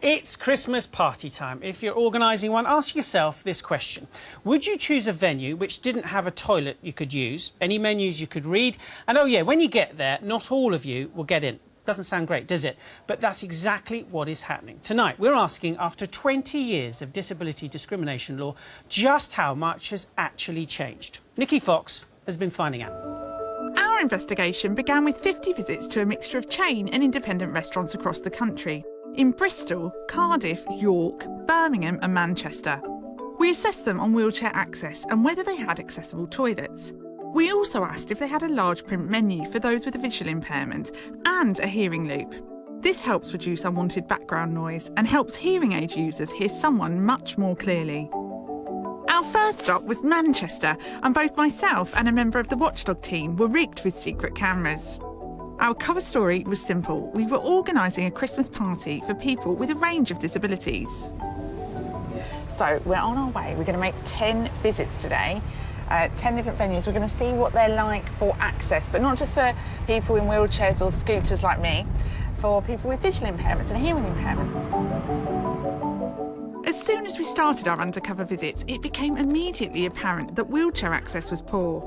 It's Christmas party time. If you're organising one, ask yourself this question. Would you choose a venue which didn't have a toilet you could use, any menus you could read, and oh yeah, when you get there, not all of you will get in? Doesn't sound great, does it? But that's exactly what is happening. Tonight, we're asking, after 20 years of disability discrimination law, just how much has actually changed. Nikki Fox has been finding out. Our investigation began with 50 visits to a mixture of chain and independent restaurants across the country, in Bristol, Cardiff, York, Birmingham and Manchester. We assessed them on wheelchair access and whether they had accessible toilets. We also asked if they had a large print menu for those with a visual impairment and a hearing loop. This helps reduce unwanted background noise and helps hearing aid users hear someone much more clearly. Our first stop was Manchester, and both myself and a member of the Watchdog team were rigged with secret cameras. Our cover story was simple. We were organising a Christmas party for people with a range of disabilities. So we're on our way. We're going to make 10 visits today, 10 different venues. We're going to see what they're like for access, but not just for people in wheelchairs or scooters like me, for people with visual impairments and hearing impairments. As soon as we started our undercover visits, it became immediately apparent that wheelchair access was poor.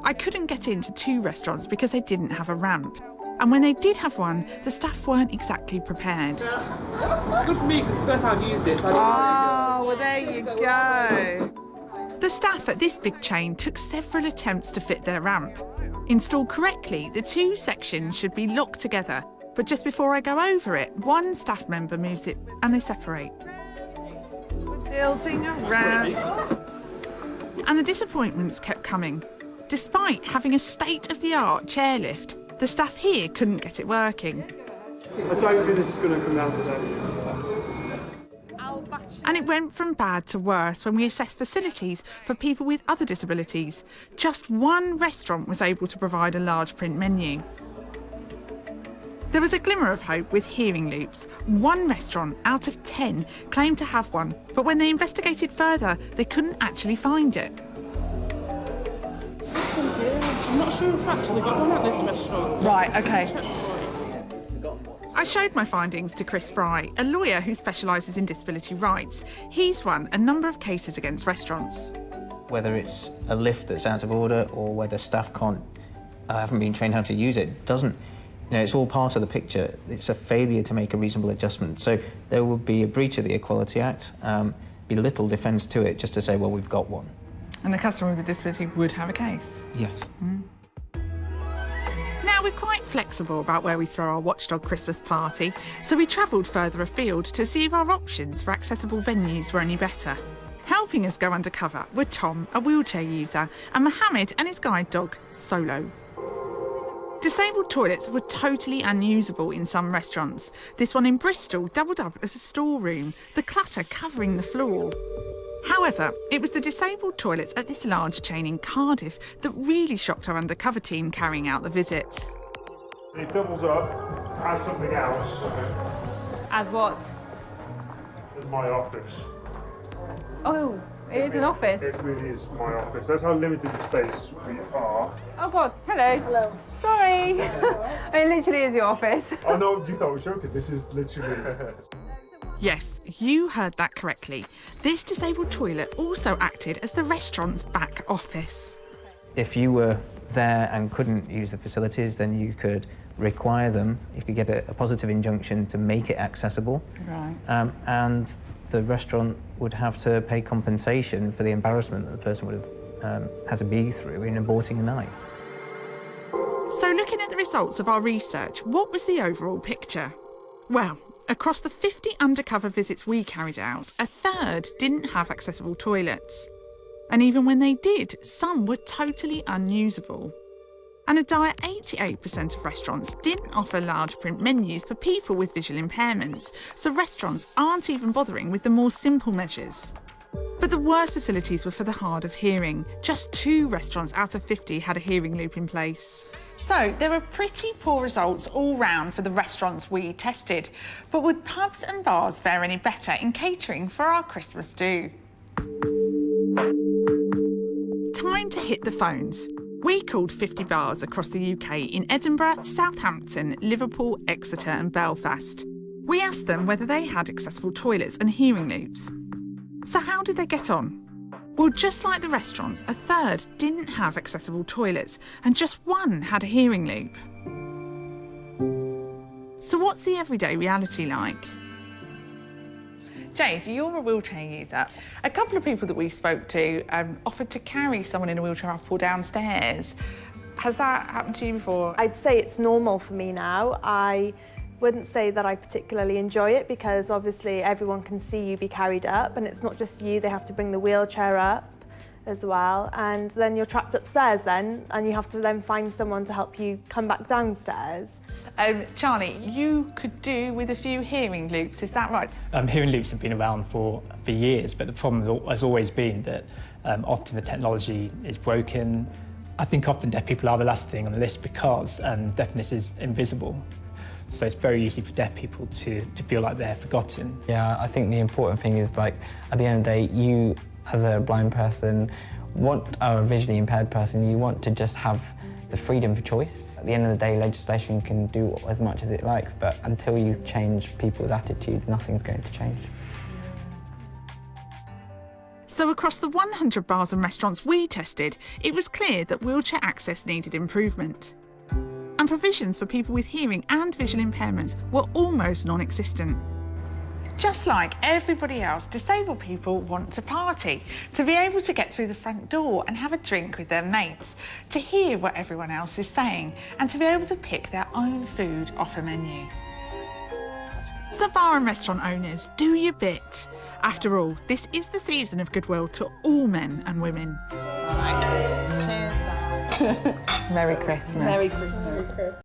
I couldn't get into 2 restaurants because they didn't have a ramp. And when they did have one, the staff weren't exactly prepared. It's good for me because it's the first time I've used it, so well, there you go. The staff at this big chain took several attempts to fit their ramp. Installed correctly, the 2 sections should be locked together, but just before I go over it, one staff member moves it and they separate. Building a ramp. And the disappointments kept coming. Despite having a state-of-the-art chairlift, the staff here couldn't get it working. I don't think this is going to come down today. And it went from bad to worse when we assessed facilities for people with other disabilities. Just one restaurant was able to provide a large print menu. There was a glimmer of hope with hearing loops. One restaurant out of 10 claimed to have one, but when they investigated further, they couldn't actually find it. I'm not sure if actually got one at this restaurant. Right, OK. I showed my findings to Chris Fry, a lawyer who specialises in disability rights. He's won a number of cases against restaurants. Whether it's a lift that's out of order or whether staff haven't been trained how to use it, it's all part of the picture. It's a failure to make a reasonable adjustment. So there would be a breach of the Equality Act, be little defence to it just to say, well, we've got one. And the customer with a disability would have a case? Yes. Now, we're quite flexible about where we throw our Watchdog Christmas party, so we travelled further afield to see if our options for accessible venues were any better. Helping us go undercover were Tom, a wheelchair user, and Mohammed and his guide dog, Solo. Disabled toilets were totally unusable in some restaurants. This one in Bristol doubled up as a storeroom, the clutter covering the floor. However, it was the disabled toilets at this large chain in Cardiff that really shocked our undercover team carrying out the visit. It doubles up as something else. As what? As my office. Oh, it is an office. It really is my office. That's how limited the space we are. Oh God, hello. Hello. Sorry. It literally is your office. I know you thought I was joking. This is literally... Yes, you heard that correctly. This disabled toilet also acted as the restaurant's back office. If you were there and couldn't use the facilities, then you could require them. You could get a positive injunction to make it accessible. Right. And the restaurant would have to pay compensation for the embarrassment that the person would have had to be through in aborting a night. So looking at the results of our research, what was the overall picture? Well, across the 50 undercover visits we carried out, a third didn't have accessible toilets. And even when they did, some were totally unusable. And a dire 88% of restaurants didn't offer large print menus for people with visual impairments, so restaurants aren't even bothering with the more simple measures. But the worst facilities were for the hard of hearing. Just 2 restaurants out of 50 had a hearing loop in place. So there were pretty poor results all round for the restaurants we tested. But would pubs and bars fare any better in catering for our Christmas do? Time to hit the phones. We called 50 bars across the UK in Edinburgh, Southampton, Liverpool, Exeter and Belfast. We asked them whether they had accessible toilets and hearing loops. So how did they get on? Well, just like the restaurants, a third didn't have accessible toilets and just one had a hearing loop. So what's the everyday reality like? Jade, you're a wheelchair user. A couple of people that we spoke to offered to carry someone in a wheelchair up or downstairs. Has that happened to you before? I'd say it's normal for me now. I wouldn't say that I particularly enjoy it because obviously everyone can see you be carried up, and it's not just you, they have to bring the wheelchair up as well, and then you're trapped upstairs then, and you have to then find someone to help you come back downstairs. Charlie, you could do with a few hearing loops, is that right? Hearing loops have been around for years, but the problem has always been that often the technology is broken. I think often deaf people are the last thing on the list because deafness is invisible. So it's very easy for deaf people to feel like they're forgotten. Yeah, I think the important thing is, like, at the end of the day, you as a blind person or a visually impaired person, you want to just have the freedom for choice. At the end of the day, legislation can do as much as it likes, but until you change people's attitudes, nothing's going to change. So across the 100 bars and restaurants we tested, it was clear that wheelchair access needed improvement. And provisions for people with hearing and visual impairments were almost non-existent. Just like everybody else, disabled people want to party, to be able to get through the front door and have a drink with their mates, to hear what everyone else is saying, and to be able to pick their own food off a menu. So bar and restaurant owners, do your bit. After all, this is the season of goodwill to all men and women. Merry Christmas. Merry Christmas.